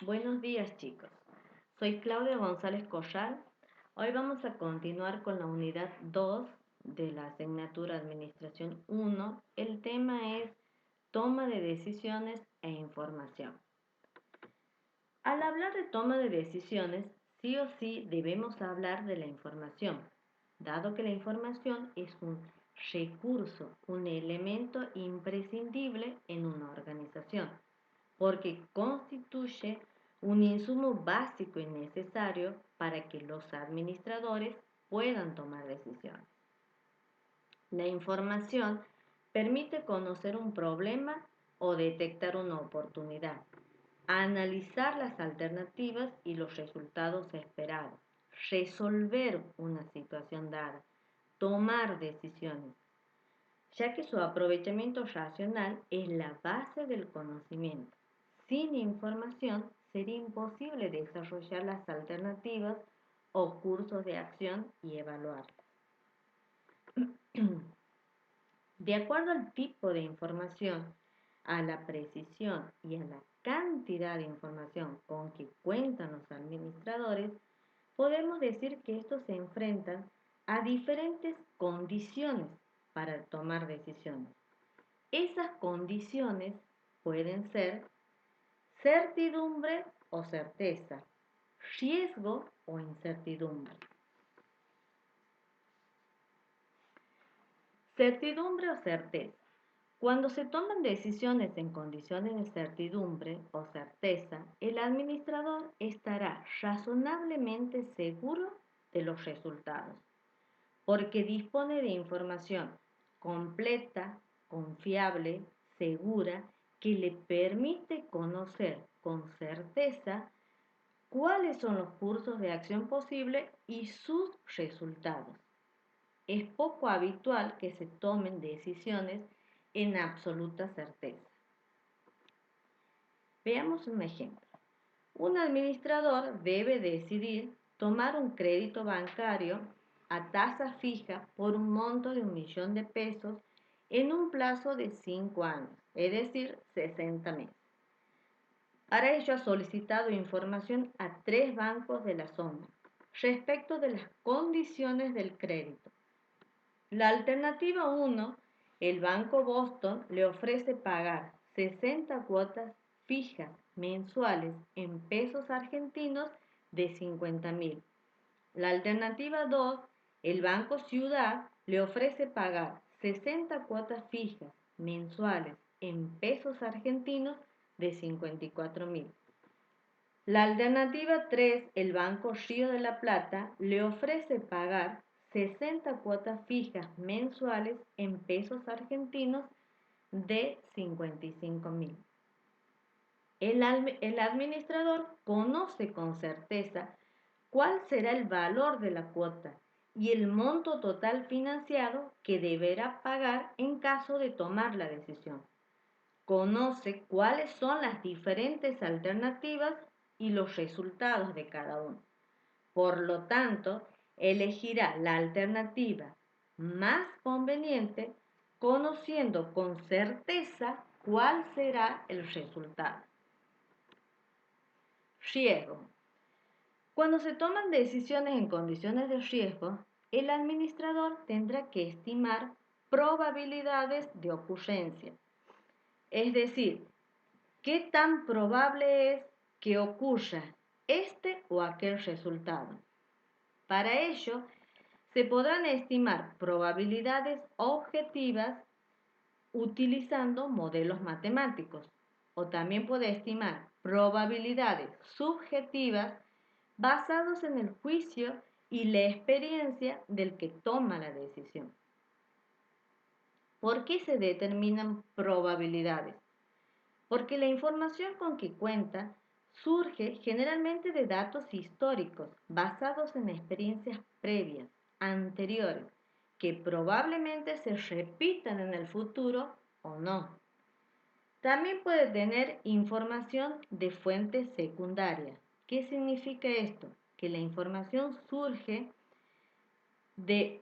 Buenos días, chicos. Soy Claudia González Corral. Hoy vamos a continuar con la unidad 2 de la asignatura Administración 1. El tema es toma de decisiones e información. Al hablar de toma de decisiones, sí o sí debemos hablar de la información, dado que la información es un recurso, un elemento imprescindible en una organización, porque constituye un insumo básico y necesario para que los administradores puedan tomar decisiones. La información permite conocer un problema o detectar una oportunidad, analizar las alternativas y los resultados esperados, resolver una situación dada, tomar decisiones, ya que su aprovechamiento racional es la base del conocimiento. Sin información sería imposible desarrollar las alternativas o cursos de acción y evaluarlas. De acuerdo al tipo de información, a la precisión y a la cantidad de información con que cuentan los administradores, podemos decir que estos se enfrentan a diferentes condiciones para tomar decisiones. Esas condiciones pueden ser certidumbre o certeza, riesgo o incertidumbre. Certidumbre o certeza. Cuando se toman decisiones en condiciones de certidumbre o certeza, el administrador estará razonablemente seguro de los resultados, porque dispone de información completa, confiable, segura, que le permite conocer con certeza cuáles son los cursos de acción posibles y sus resultados. Es poco habitual que se tomen decisiones en absoluta certeza. Veamos un ejemplo. Un administrador debe decidir tomar un crédito bancario a tasa fija por un monto de 1.000.000 de pesos en un plazo de 5 años, es decir, 60 meses. Para ello ha solicitado información a 3 bancos de la zona respecto de las condiciones del crédito. La alternativa 1, el Banco Boston le ofrece pagar 60 cuotas fijas mensuales en pesos argentinos de 50.000. La alternativa 2, el Banco Ciudad le ofrece pagar 60 cuotas fijas mensuales en pesos argentinos de 54.000. La alternativa 3, el Banco Río de la Plata, le ofrece pagar 60 cuotas fijas mensuales en pesos argentinos de 55.000. El administrador conoce con certeza cuál será el valor de la cuota y el monto total financiado que deberá pagar en caso de tomar la decisión. Conoce cuáles son las diferentes alternativas y los resultados de cada uno. Por lo tanto, elegirá la alternativa más conveniente, conociendo con certeza cuál será el resultado. Riesgo. Cuando se toman decisiones en condiciones de riesgo, el administrador tendrá que estimar probabilidades de ocurrencia. Es decir, ¿qué tan probable es que ocurra este o aquel resultado? Para ello, se podrán estimar probabilidades objetivas utilizando modelos matemáticos, o también puede estimar probabilidades subjetivas basados en el juicio y la experiencia del que toma la decisión. ¿Por qué se determinan probabilidades? Porque la información con que cuenta surge generalmente de datos históricos basados en experiencias previas, anteriores, que probablemente se repitan en el futuro o no. También puede tener información de fuentes secundarias. ¿Qué significa esto? Que la información surge de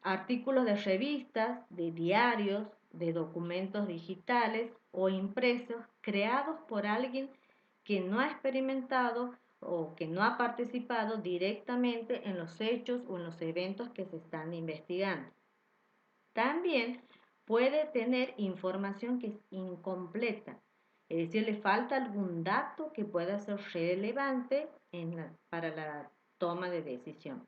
artículos de revistas, de diarios, de documentos digitales o impresos creados por alguien que no ha experimentado o que no ha participado directamente en los hechos o en los eventos que se están investigando. También puede tener información que es incompleta, es decir, le falta algún dato que pueda ser relevante para la toma de decisión.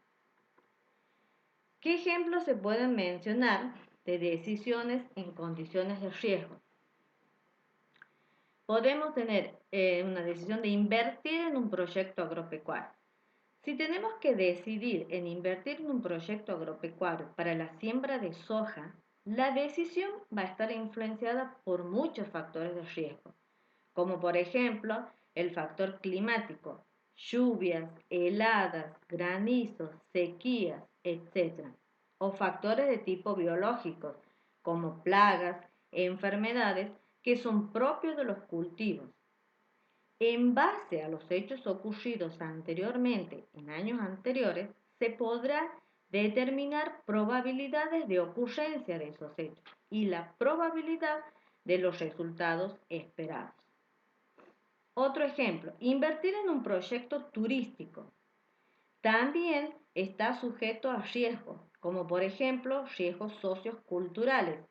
¿Qué ejemplos se pueden mencionar de decisiones en condiciones de riesgo? Podemos tener una decisión de invertir en un proyecto agropecuario. Si tenemos que decidir en invertir en un proyecto agropecuario para la siembra de soja, la decisión va a estar influenciada por muchos factores de riesgo, como por ejemplo el factor climático, lluvias, heladas, granizos, sequías, etc. O factores de tipo biológico, como plagas, enfermedades que son propios de los cultivos. En base a los hechos ocurridos anteriormente, en años anteriores, se podrá determinar probabilidades de ocurrencia de esos hechos y la probabilidad de los resultados esperados. Otro ejemplo, invertir en un proyecto turístico también está sujeto a riesgos, como por ejemplo riesgos socioculturales,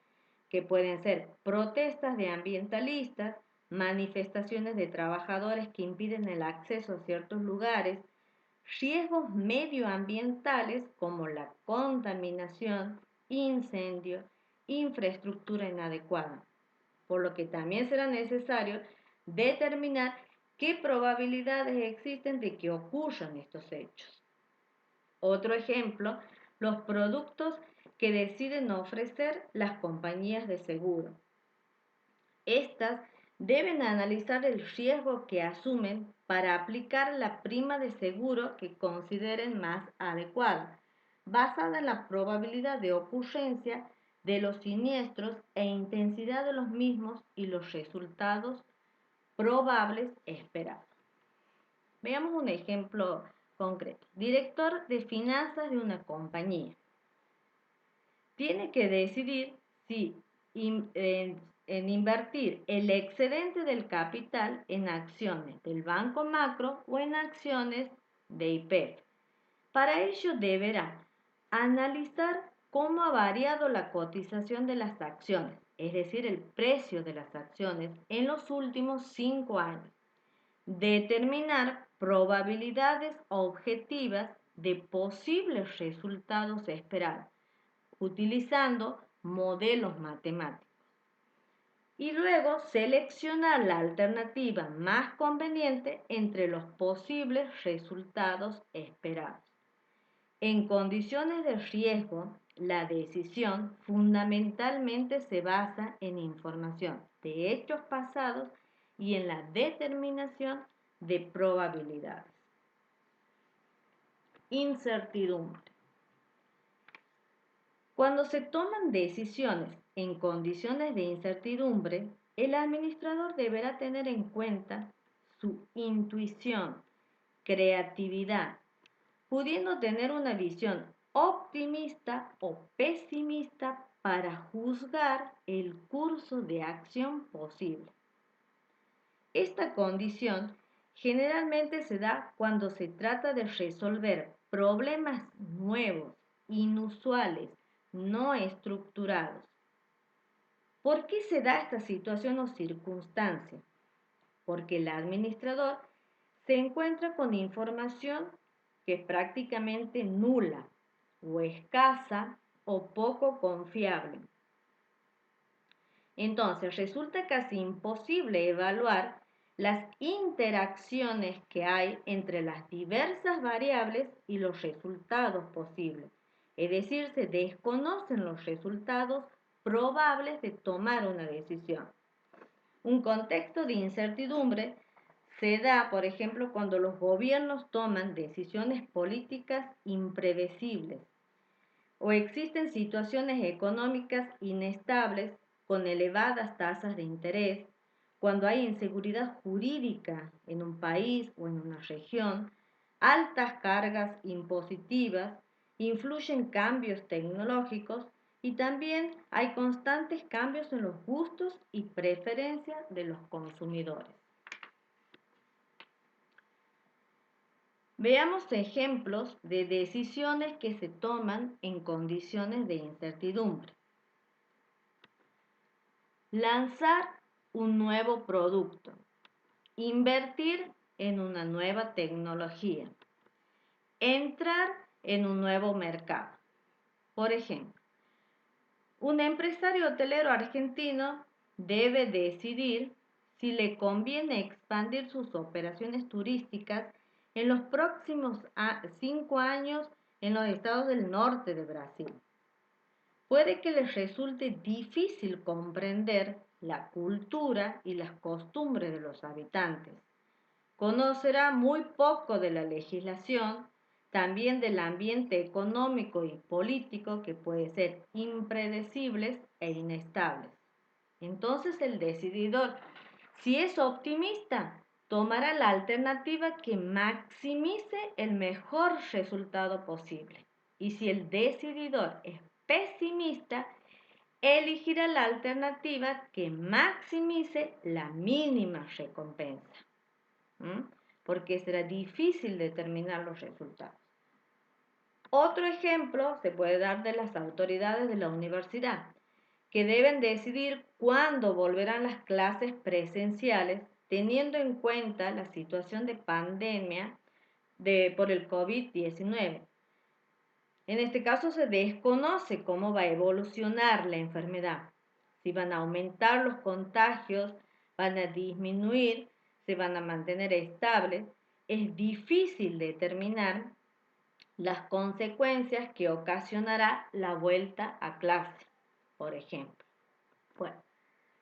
que pueden ser protestas de ambientalistas, manifestaciones de trabajadores que impiden el acceso a ciertos lugares, riesgos medioambientales como la contaminación, incendio, infraestructura inadecuada, por lo que también será necesario determinar qué probabilidades existen de que ocurran estos hechos. Otro ejemplo, los productos que deciden ofrecer las compañías de seguro. Estas deben analizar el riesgo que asumen para aplicar la prima de seguro que consideren más adecuada, basada en la probabilidad de ocurrencia de los siniestros e intensidad de los mismos y los resultados probables esperados. Veamos un ejemplo concreto. Director de finanzas de una compañía. Tiene que decidir si en invertir el excedente del capital en acciones del Banco Macro o en acciones de YPF. Para ello deberá analizar cómo ha variado la cotización de las acciones, es decir, el precio de las acciones en los últimos 5 años. Determinar probabilidades objetivas de posibles resultados esperados, utilizando modelos matemáticos. Y luego seleccionar la alternativa más conveniente entre los posibles resultados esperados. En condiciones de riesgo, la decisión fundamentalmente se basa en información de hechos pasados y en la determinación de probabilidades. Incertidumbre. Cuando se toman decisiones en condiciones de incertidumbre, el administrador deberá tener en cuenta su intuición, creatividad, pudiendo tener una visión optimista o pesimista para juzgar el curso de acción posible. Esta condición generalmente se da cuando se trata de resolver problemas nuevos, inusuales, no estructurados. ¿Por qué se da esta situación o circunstancia? Porque el administrador se encuentra con información que es prácticamente nula o escasa o poco confiable. Entonces resulta casi imposible evaluar las interacciones que hay entre las diversas variables y los resultados posibles. Es decir, se desconocen los resultados probables de tomar una decisión. Un contexto de incertidumbre se da, por ejemplo, cuando los gobiernos toman decisiones políticas imprevisibles o existen situaciones económicas inestables con elevadas tasas de interés, cuando hay inseguridad jurídica en un país o en una región, altas cargas impositivas, influyen cambios tecnológicos y también hay constantes cambios en los gustos y preferencias de los consumidores. Veamos ejemplos de decisiones que se toman en condiciones de incertidumbre. Lanzar un nuevo producto. Invertir en una nueva tecnología. Entrar en un nuevo mercado. Por ejemplo, un empresario hotelero argentino debe decidir si le conviene expandir sus operaciones turísticas en los próximos 5 años en los estados del norte de Brasil. Puede que les resulte difícil comprender la cultura y las costumbres de los habitantes. Conocerá muy poco de la legislación, también del ambiente económico y político que puede ser impredecibles e inestables. Entonces el decididor, si es optimista, tomará la alternativa que maximice el mejor resultado posible. Y si el decididor es pesimista, elegirá la alternativa que maximice la mínima recompensa. Porque será difícil determinar los resultados. Otro ejemplo se puede dar de las autoridades de la universidad, que deben decidir cuándo volverán las clases presenciales, teniendo en cuenta la situación de pandemia por el COVID-19. En este caso se desconoce cómo va a evolucionar la enfermedad, si van a aumentar los contagios, van a disminuir, se van a mantener estables. Es difícil determinar las consecuencias que ocasionará la vuelta a clase, por ejemplo. Bueno,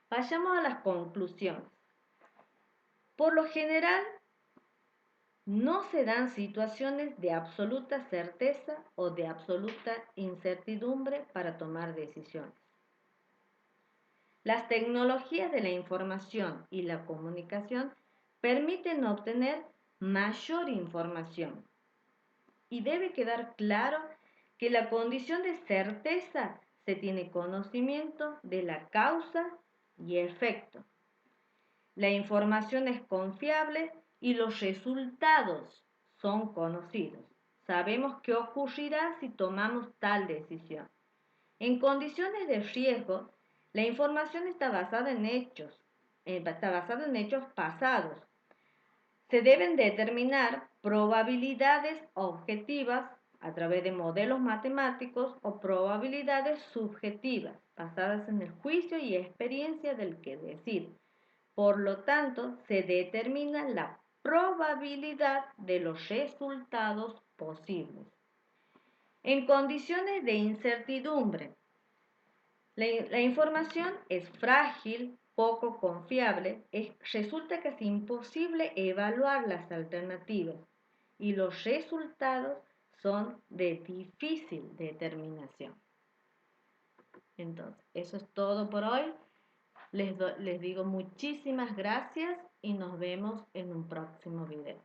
vayamos a las conclusiones. Por lo general, no se dan situaciones de absoluta certeza o de absoluta incertidumbre para tomar decisiones. Las tecnologías de la información y la comunicación permiten obtener mayor información y debe quedar claro que la condición de certeza se tiene conocimiento de la causa y efecto. La información es confiable y los resultados son conocidos. Sabemos qué ocurrirá si tomamos tal decisión. En condiciones de riesgo, la información está basada en hechos pasados. Se deben determinar probabilidades objetivas a través de modelos matemáticos o probabilidades subjetivas basadas en el juicio y experiencia del que decide. Por lo tanto, se determina la probabilidad de los resultados posibles. En condiciones de incertidumbre, la información es frágil, poco confiable, resulta casi imposible evaluar las alternativas y los resultados son de difícil determinación. Entonces, eso es todo por hoy. Les digo muchísimas gracias y nos vemos en un próximo video.